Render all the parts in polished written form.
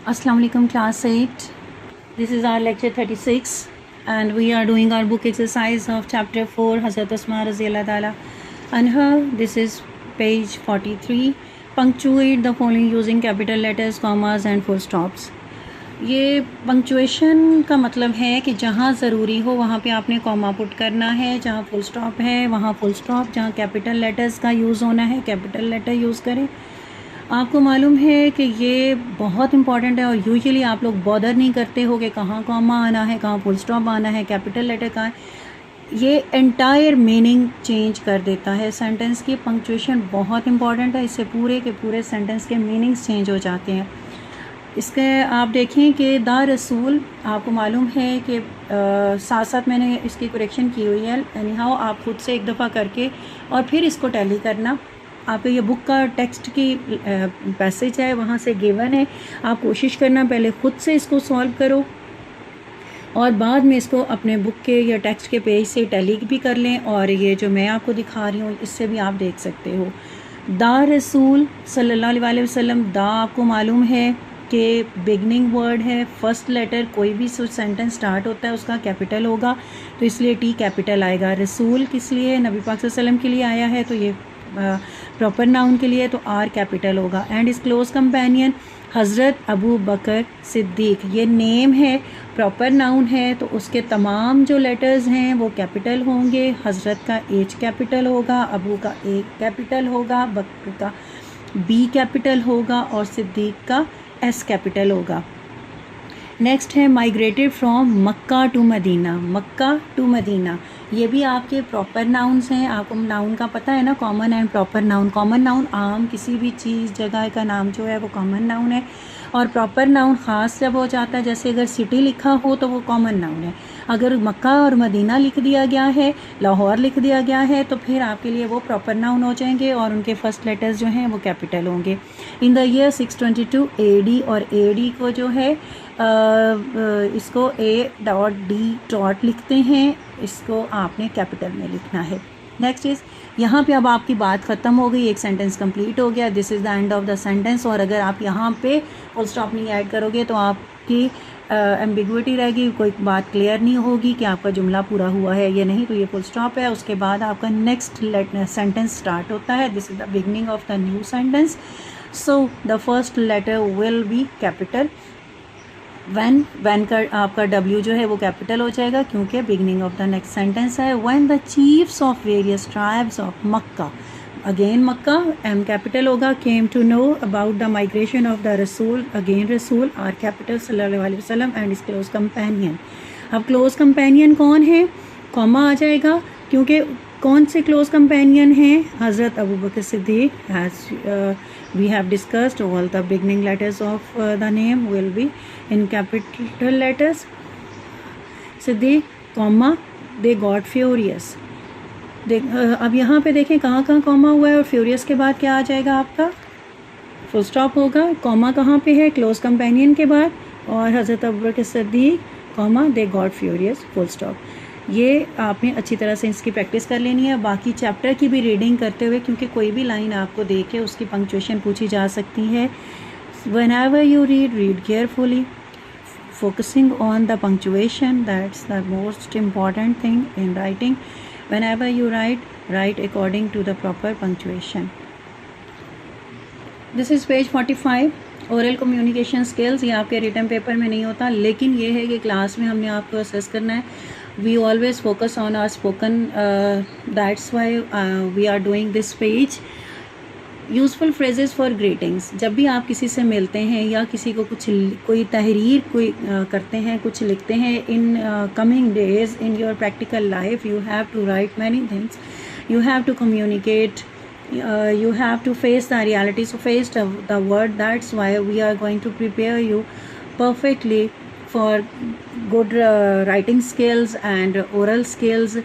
Assalamu alaikum class 8. This is our lecture 36 and we are doing our book exercise of chapter 4 Hazrat Asma Raziyallahu Ta'ala anha. This is page 43. Punctuate the following using capital letters, commas and full stops. ये punctuation का मतलब है कि जहाँ ज़रूरी हो वहाँ पे आपने कॉमा पुट करना है, जहाँ फुल स्टॉप है वहाँ फुल स्टॉप, जहाँ कैपिटल लेटर्स का यूज़ होना है कैपिटल लेटर यूज़ करें। आपको मालूम है कि ये बहुत इंपॉर्टेंट है और यूजुअली आप लोग बॉदर नहीं करते हो कि कहाँ कॉमा आना है, कहाँ फुल स्टॉप आना है, कैपिटल लेटर का है। ये एंटायर मीनिंग चेंज कर देता है सेंटेंस की। पंक्चुएशन बहुत इंपॉर्टेंट है, इससे पूरे के पूरे सेंटेंस के मीनिंग्स चेंज हो जाते हैं। इसके आप देखें कि द रसूल, आपको मालूम है कि साथ साथ मैंने इसकी करेक्शन की हुई है। एनीहाउ आप खुद से एक दफ़ा करके और फिर इसको टैली करना। आपको ये बुक का टेक्स्ट की पैसेज है, वहाँ से गिवन है। आप कोशिश करना पहले ख़ुद से इसको सॉल्व करो और बाद में इसको अपने बुक के या टेक्स्ट के पेज से टैली भी कर लें। और ये जो मैं आपको दिखा रही हूँ इससे भी आप देख सकते हो। द रसूल सल्लल्लाहु अलैहि वसल्लम, द आपको मालूम है कि बिगनिंग वर्ड है। फर्स्ट लेटर कोई भी सेंटेंस स्टार्ट होता है उसका कैपिटल होगा, तो इसलिए टी कैपिटल आएगा। रसूल किस लिए? नबी पाक सल्लल्लाहु अलैहि वसल्लम के लिए आया है, तो ये प्रॉपर नाउन के लिए तो आर कैपिटल होगा। एंड इस क्लोज कंपेनियन हज़रत अबू बकर सिद्दीक, ये नेम है, प्रॉपर नाउन है, तो उसके तमाम जो लेटर्स हैं वो कैपिटल होंगे। हज़रत का एच कैपिटल होगा, अबू का ए कैपिटल होगा, बकर का बी कैपिटल होगा और सिद्दीक का एस कैपिटल होगा। नेक्स्ट है migrated from Makkah to Medina. Makkah to Medina ये भी आपके प्रॉपर नाउन्स हैं। आपको नाउन का पता है ना, common and proper noun. Common noun आम किसी भी चीज़ जगह का नाम जो है वो कॉमन नाउन है, और प्रॉपर नाउन ख़ास जब हो जाता है, जैसे अगर सिटी लिखा हो तो वो कॉमन नाउन है। अगर मक्का और मदीना लिख दिया गया है, लाहौर लिख दिया गया है, तो फिर आपके लिए वो प्रॉपर नाउन हो जाएंगे और उनके फर्स्ट लेटर्स जो हैं वो कैपिटल होंगे। इन द ईयर 622 AD, और AD को जो है इसको A.D. लिखते हैं, इसको आपने कैपिटल में लिखना है। नेक्स्ट इज़, यहाँ पे अब आपकी बात ख़त्म हो गई, एक सेंटेंस कंप्लीट हो गया। This is the end of the sentence. और अगर आप यहाँ पे फुल स्टॉप नहीं ऐड करोगे तो आपकी एम्बिगुइटी रहेगी, कोई बात क्लियर नहीं होगी कि आपका जुमला पूरा हुआ है या नहीं। तो ये फुल स्टॉप है, उसके बाद आपका नेक्स्ट सेंटेंस स्टार्ट होता है। This is the beginning of the new sentence. So the first letter will be capital. When का आपका W जो है वो कैपिटल हो जाएगा क्योंकि beginning of the next sentence है। When the chiefs of various tribes of Mecca, again Mecca M capital होगा, came to know about the migration of the रसूल, अगेन रसूल R कैपिटल सल्लल्लाहु अलैहि वसल्लम एंड इस क्लोज कंपेनियन। अब close companion कौन है? कॉमा आ जाएगा क्योंकि कौन से क्लोज कंपेनियन हैं? Hazrat Abu Bakr Siddiq. As we have discussed, all the beginning letters of the name will be in capital letters. Siddiq, comma, they got furious. अब यहाँ पे देखें कहाँ कहाँ कॉमा हुआ है और फ्यूरियस के बाद क्या आ जाएगा आपका? फुल स्टॉप होगा। कॉमा कहाँ पे है? क्लोज कंपेनियन के बाद, और Hazrat Abu Bakr Siddiq, comma, they got furious, full stop. ये आपने अच्छी तरह से इसकी प्रैक्टिस कर लेनी है, बाकी चैप्टर की भी रीडिंग करते हुए, क्योंकि कोई भी लाइन आपको देखे उसकी पंक्चुएशन पूछी जा सकती है। Whenever you read carefully, focusing on the punctuation, that's the most important thing in writing. Whenever you write according to the proper punctuation. This is page 45। Oral communication skills, ये आपके written paper में नहीं होता, लेकिन ये है कि class में हमने आपको असेस करना है। We always focus on our spoken, that's why we are doing this page. Useful phrases for greetings, जब भी आप किसी से मिलते हैं या किसी को कोई तहरीर करते हैं, कुछ लिखते हैं, in coming days in your practical life you have to write many things, you have to communicate, you have to face the reality, so face the word. That's why we are going to prepare you perfectly for good writing skills and oral skills.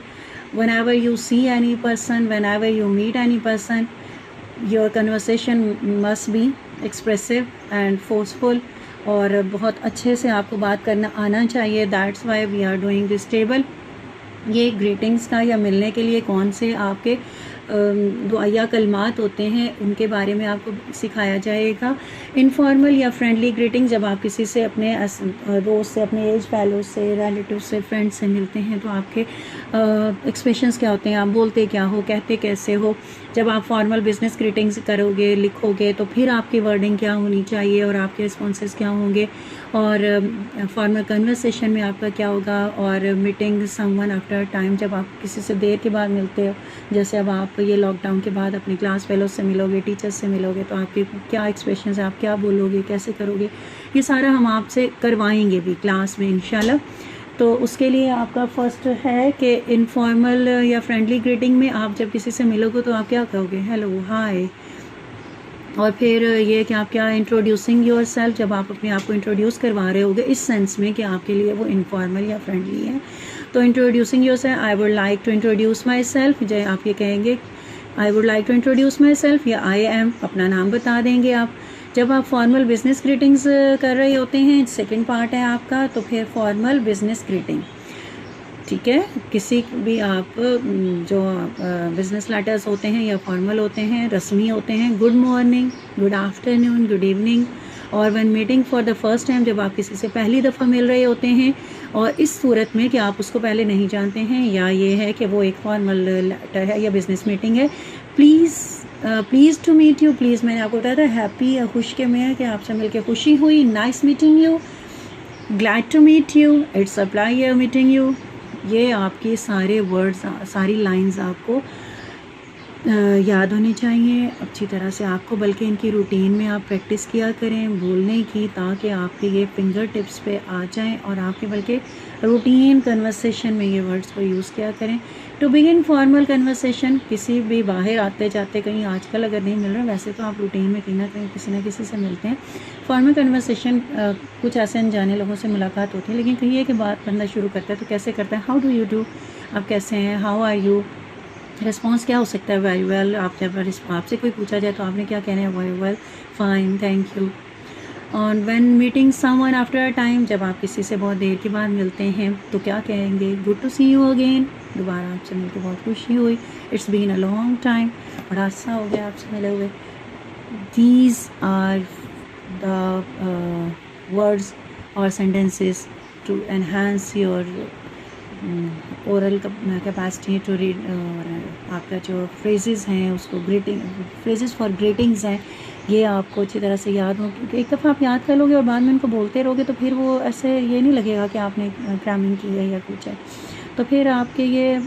Whenever you see any person, whenever you meet any person, your conversation must be expressive and forceful, और बहुत अच्छे से आपको बात करना आना चाहिए। That's why we are doing this table. ये ग्रीटिंग्स का या मिलने के लिए कौन से आपके दुआया कलमात होते हैं उनके बारे में आपको सिखाया जाएगा। इनफॉर्मल या फ्रेंडली ग्रीटिंग, जब आप किसी से अपने दोस्त से, अपने एज फैलो से, रिलेटिव से, फ्रेंड से मिलते हैं तो आपके एक्सप्रेशंस क्या होते हैं, आप बोलते क्या हो, कहते कैसे हो। जब आप फॉर्मल बिजनेस ग्रीटिंग्स करोगे, लिखोगे, तो फिर आपकी वर्डिंग क्या होनी चाहिए और आपके रिस्पॉन्सेस क्या होंगे, और फॉर्मल कन्वर्सेशन में आपका क्या होगा। और मीटिंग समवन आफ्टर टाइम, जब आप किसी से देर के बाद मिलते हो, जैसे अब आप ये लॉकडाउन के बाद अपने क्लास फेलोज से मिलोगे, टीचर्स से मिलोगे, तो आपके क्या एक्सप्रेशंस है, आप क्या बोलोगे, कैसे करोगे, ये सारा हम आपसे करवाएंगे भी क्लास में इंशाल्लाह। तो उसके लिए आपका फर्स्ट है कि इनफॉर्मल या फ्रेंडली ग्रीटिंग में आप जब किसी से मिलोगे तो आप क्या कहोगे, हेलो, हाय। और फिर ये कि आप क्या इंट्रोड्यूसिंग योर सेल्फ, जब आप अपने आप को इंट्रोड्यूस करवा रहे होगे इस सेंस में कि आपके लिए वो इनफॉर्मल या फ्रेंडली है। तो introducing yourself, I would like to introduce myself, जब आप ये कहेंगे I would like to introduce myself, या आई एम, अपना नाम बता देंगे आप। जब आप फॉर्मल बिजनेस ग्रीटिंग्स कर रहे होते हैं, सेकंड पार्ट है आपका, तो फिर फॉर्मल बिजनेस ग्रीटिंग, ठीक है। किसी भी आप जो बिज़नेस लेटर्स होते हैं या फॉर्मल होते हैं, रस्मी होते हैं, good morning, good afternoon, good evening. और when meeting for the first time, जब आप किसी से पहली दफ़ा मिल रहे होते हैं, और इस सूरत में कि आप उसको पहले नहीं जानते हैं, या ये है कि वो एक फॉर्मल लेटर है या बिज़नेस मीटिंग है, please to meet you, please मैंने आपको बताया था हैप्पी या खुश के में है कि आपसे मिलकर खुशी हुई, nice meeting you, glad to meet you, it's a pleasure meeting you. ये आपके सारे वर्ड्स, सारी लाइंस आपको याद होनी चाहिए अच्छी तरह से आपको, बल्कि इनकी रूटीन में आप प्रैक्टिस किया करें बोलने की, ताकि आपके ये फिंगर टिप्स पे आ जाएं और आपके बल्कि रूटीन कन्वर्सेशन में ये वर्ड्स को यूज़ किया करें। टू बिगिन फॉर्मल कन्वर्सेशन, किसी भी बाहर आते जाते कहीं आजकल अगर नहीं मिल रहा, वैसे तो आप रूटीन में कहीं ना किसी से मिलते हैं। फॉर्मल कन्वर्सेशन कुछ ऐसे अनजाने लोगों से मुलाकात होती है, लेकिन कहीं है कि बात बंदा शुरू करता है तो कैसे करता है, हाउ डू यू डू, आप कैसे हैं, हाउ आर यू, रिस्पॉन्स क्या हो सकता है, वेरी वेल। आप जब आपसे कोई पूछा जाए तो आपने क्या कहना है, very well, fine, thank you. और when meeting someone after a time, जब आप किसी से बहुत देर के बाद मिलते हैं तो क्या कहेंगे, good to see you again, दोबारा आपसे मिलकर बहुत खुशी हुई, it's been a long time, बड़ा अच्छा हो गया आपसे मिले हुए। दीज आर द वर्ड्स और sentences to enhance your oral capacity to read. और आपका जो फ्रेजेस हैं उसको फ्रेजेस फॉर ग्रीटिंग्स हैं, ये आपको अच्छी तरह से याद हो, क्योंकि एक दफ़ा आप याद कर लोगे और बाद में उनको बोलते रहोगे तो फिर वो ऐसे ये नहीं लगेगा कि आपने क्रैमिंग की है या कुछ है, तो फिर आपके ये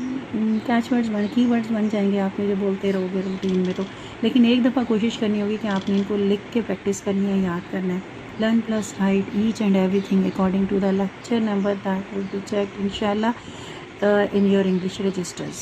कैच वर्ड्स की वर्ड्स बन जाएंगे, आपने जो बोलते रहोगे रूटीन में। तो लेकिन एक दफ़ा कोशिश करनी होगी कि आपने इनको लिख के प्रैक्टिस करनी है, याद करना है। Learn plus write each and everything according to the lecture number that will be checked inshallah in your English registers.